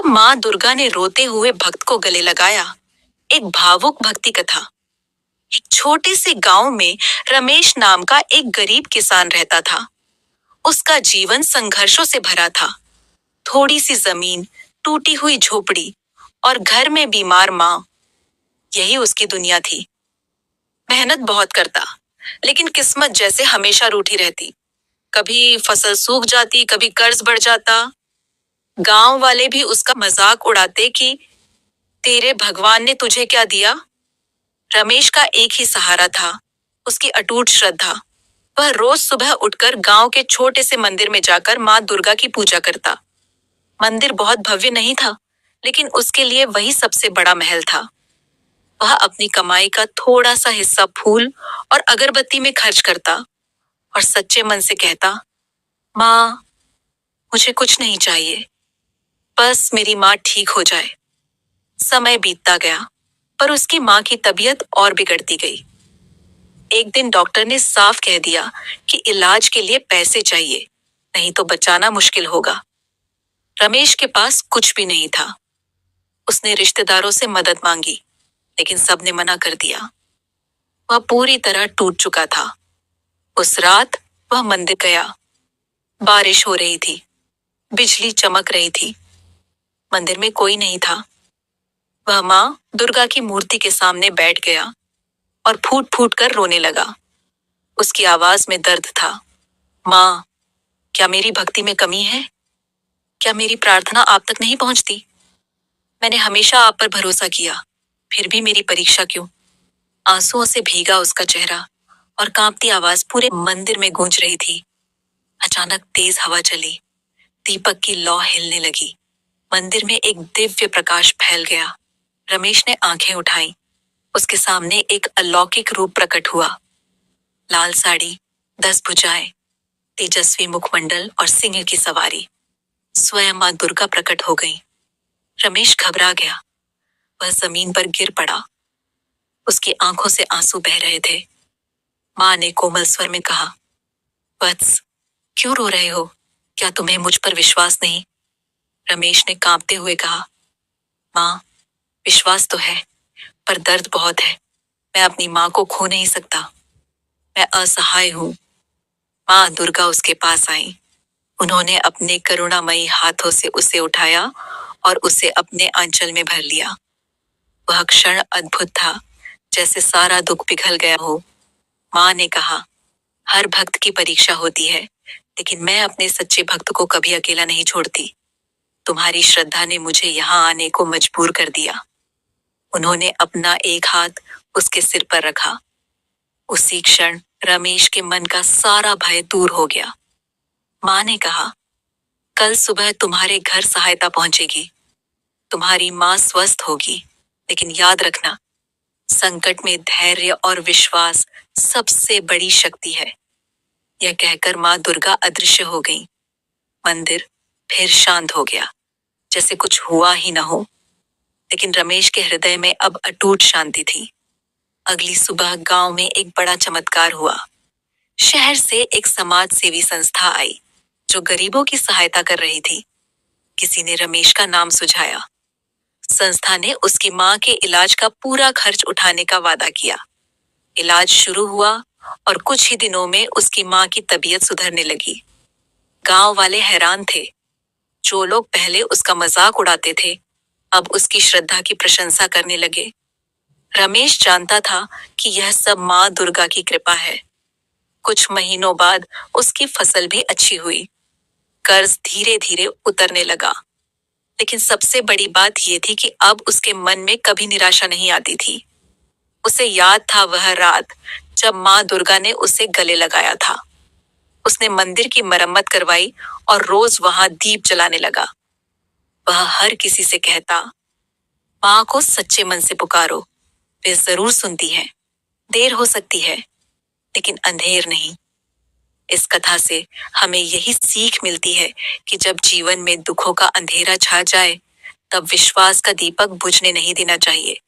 तब माँ दुर्गा ने रोते हुए भक्त को गले लगाया। एक भावुक भक्ति कथा। एक छोटे से गांव में रमेश नाम का एक गरीब किसान रहता था। उसका जीवन संघर्षों से भरा था। थोड़ी सी जमीन, टूटी हुई झोपड़ी और घर में बीमार माँ, यही उसकी दुनिया थी। मेहनत बहुत करता, लेकिन किस्मत जैसे हमेशा रूठी रहती। कभी फसल सूख जाती, कभी कर्ज बढ़ जाता। गांव वाले भी उसका मजाक उड़ाते कि तेरे भगवान ने तुझे क्या दिया। रमेश का एक ही सहारा था, उसकी अटूट श्रद्धा। वह रोज सुबह उठकर गांव के छोटे से मंदिर में जाकर माँ दुर्गा की पूजा करता। मंदिर बहुत भव्य नहीं था, लेकिन उसके लिए वही सबसे बड़ा महल था। वह अपनी कमाई का थोड़ा सा हिस्सा फूल और अगरबत्ती में खर्च करता और सच्चे मन से कहता, माँ, मुझे कुछ नहीं चाहिए, बस मेरी माँ ठीक हो जाए। समय बीतता गया, पर उसकी माँ की तबीयत और बिगड़ती गई। एक दिन डॉक्टर ने साफ कह दिया कि इलाज के लिए पैसे चाहिए, नहीं तो बचाना मुश्किल होगा। रमेश के पास कुछ भी नहीं था। उसने रिश्तेदारों से मदद मांगी, लेकिन सबने मना कर दिया। वह पूरी तरह टूट चुका था। उस रात वह मंदिर गया। बारिश हो रही थी, बिजली चमक रही थी। मंदिर में कोई नहीं था। वह माँ दुर्गा की मूर्ति के सामने बैठ गया और फूट फूट कर रोने लगा। उसकी आवाज में दर्द था। माँ, क्या मेरी भक्ति में कमी है? क्या मेरी प्रार्थना आप तक नहीं पहुंचती? मैंने हमेशा आप पर भरोसा किया, फिर भी मेरी परीक्षा क्यों? आंसुओं से भीगा उसका चेहरा और कांपती आवाज पूरे मंदिर में गूंज रही थी। अचानक तेज हवा चली, दीपक की लौ हिलने लगी। मंदिर में एक दिव्य प्रकाश फैल गया। रमेश ने आंखें उठाई। उसके सामने एक अलौकिक रूप प्रकट हुआ। लाल साड़ी, 10 भुजाएं, तेजस्वी मुखमंडल और सिंह की सवारी। स्वयं माँ दुर्गा प्रकट हो गई। रमेश घबरा गया। वह जमीन पर गिर पड़ा। उसकी आंखों से आंसू बह रहे थे। माँ ने कोमल स्वर में कहा, वत्स, क्यों रो रहे हो? क्या तुम्हें मुझ पर विश्वास नहीं? रमेश ने कांपते हुए कहा, माँ, विश्वास तो है, पर दर्द बहुत है। मैं अपनी माँ को खो नहीं सकता। मैं असहाय हूँ। माँ दुर्गा उसके पास आई। उन्होंने अपने करुणामयी हाथों से उसे उठाया और उसे अपने आंचल में भर लिया। वह क्षण अद्भुत था, जैसे सारा दुख पिघल गया हो। माँ ने कहा, हर भक्त की परीक्षा होती है, लेकिन मैं अपने सच्चे भक्त को कभी अकेला नहीं छोड़ती। तुम्हारी श्रद्धा ने मुझे यहाँ आने को मजबूर कर दिया। उन्होंने अपना एक हाथ उसके सिर पर रखा। उसी क्षण रमेश के मन का सारा भय दूर हो गया। माँ ने कहा, कल सुबह तुम्हारे घर सहायता पहुंचेगी। तुम्हारी माँ स्वस्थ होगी, लेकिन याद रखना, संकट में धैर्य और विश्वास सबसे बड़ी शक्ति है। यह कहकर माँ दुर्गा अदृश्य हो गई। मंदिर फिर शांत हो गया, जैसे कुछ हुआ ही न हो। लेकिन रमेश के हृदय में अब अटूट शांति थी। अगली सुबह गांव में एक बड़ा चमत्कार हुआ। शहर से एक समाज सेवी संस्था आई, जो गरीबों की सहायता कर रही थी। किसी ने रमेश का नाम सुझाया। संस्था ने उसकी माँ के इलाज का पूरा खर्च उठाने का वादा किया। इलाज शुरू हुआ और कुछ ही दिनों में उसकी माँ की तबीयत सुधरने लगी। गांव वाले हैरान थे। जो लोग पहले उसका मजाक उड़ाते थे, अब उसकी श्रद्धा की प्रशंसा करने लगे। रमेश जानता था कि यह सब माँ दुर्गा की कृपा है। कुछ महीनों बाद उसकी फसल भी अच्छी हुई। कर्ज धीरे धीरे उतरने लगा। लेकिन सबसे बड़ी बात यह थी कि अब उसके मन में कभी निराशा नहीं आती थी। उसे याद था वह रात जब माँ दुर्गा ने उसे गले लगाया था। उसने मंदिर की मरम्मत करवाई और रोज वहां दीप जलाने लगा। वह हर किसी से कहता, माँ को सच्चे मन से पुकारो, वे जरूर सुनती है। देर हो सकती है, लेकिन अंधेर नहीं। इस कथा से हमें यही सीख मिलती है कि जब जीवन में दुखों का अंधेरा छा जाए, तब विश्वास का दीपक बुझने नहीं देना चाहिए।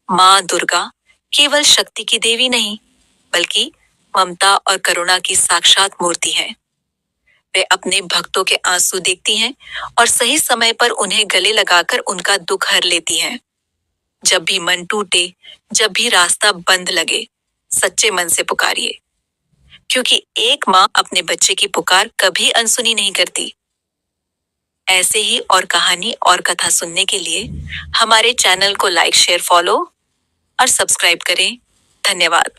माँ दुर्गा केवल शक्ति की देवी नहीं, बल्कि ममता और करुणा की साक्षात मूर्ति है। वे अपने भक्तों के आंसू देखती हैं और सही समय पर उन्हें गले लगाकर उनका दुख हर लेती हैं। जब भी मन टूटे, जब भी रास्ता बंद लगे, सच्चे मन से पुकारिए, क्योंकि एक माँ अपने बच्चे की पुकार कभी अनसुनी नहीं करती। ऐसे ही और कहानी और कथा सुनने के लिए हमारे चैनल को लाइक, शेयर, फॉलो और सब्सक्राइब करें। धन्यवाद।